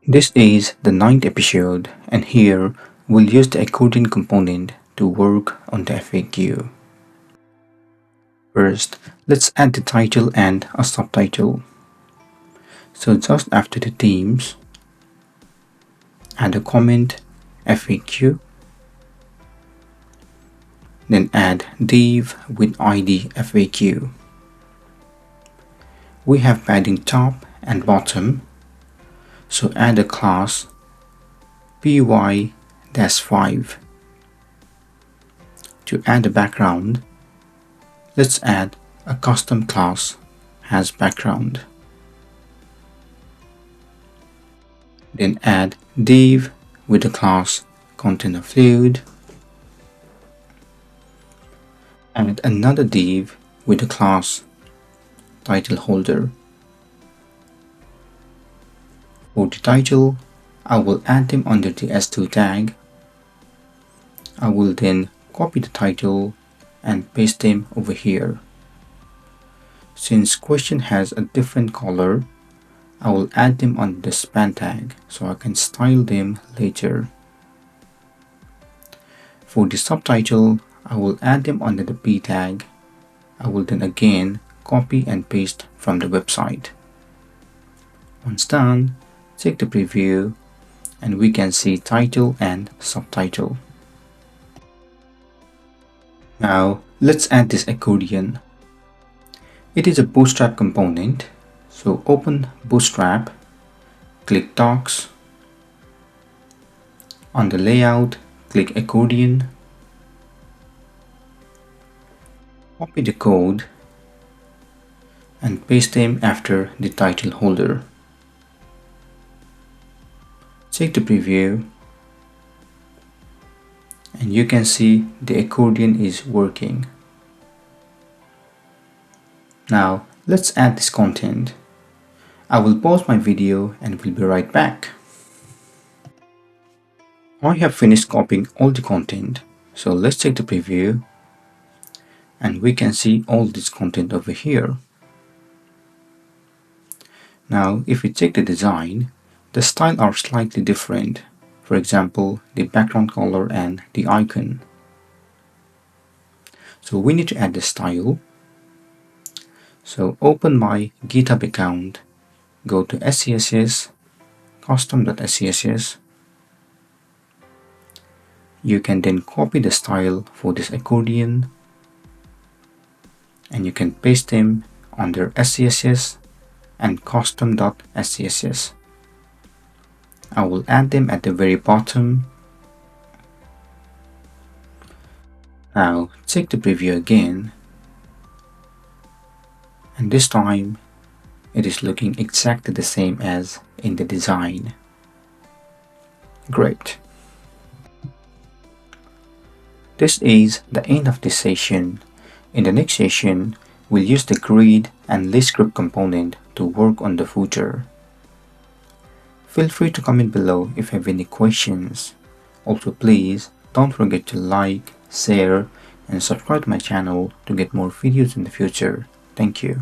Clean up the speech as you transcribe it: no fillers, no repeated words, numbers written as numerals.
This is the 9th episode, and here we'll use the accordion component to work on the FAQ. First, let's add the title and a subtitle. So just after the themes, add a comment FAQ, then add div with ID FAQ. We have padding top and bottom, so add a class py-5. To add a background, let's add a custom class as background. Then add div with the class container fluid. Add another div with the class title holder. For the title, I will add them under the S2 tag. I will then copy the title and paste them over here. Since question has a different color, I will add them under the span tag so I can style them later. For the subtitle, I will add them under the P tag. I will then again copy and paste from the website. Once done, check the preview and we can see title and subtitle. Now let's add this accordion. It is a Bootstrap component, so open Bootstrap, click Docs. On the layout, click accordion. Copy the code and paste them after the title holder. Check the preview and you can see the accordion is working. Now let's add this content. I will pause my video and will be right back. I have finished copying all the content, so let's check the preview and we can see all this content over here. Now if we check the design, the styles are slightly different. For example, the background color and the icon. So we need to add the style. So open my GitHub account, go to SCSS, custom.scss. You can then copy the style for this accordion and you can paste them under SCSS and custom.scss. I will add them at the very bottom. Now check the preview again, and this time it is looking exactly the same as in the design. Great. This is the end of this session. In the next session, we'll use the grid and list group component to work on the footer. Feel free to comment below if you have any questions. Also please don't forget to like, share and subscribe to my channel to get more videos in the future. Thank you.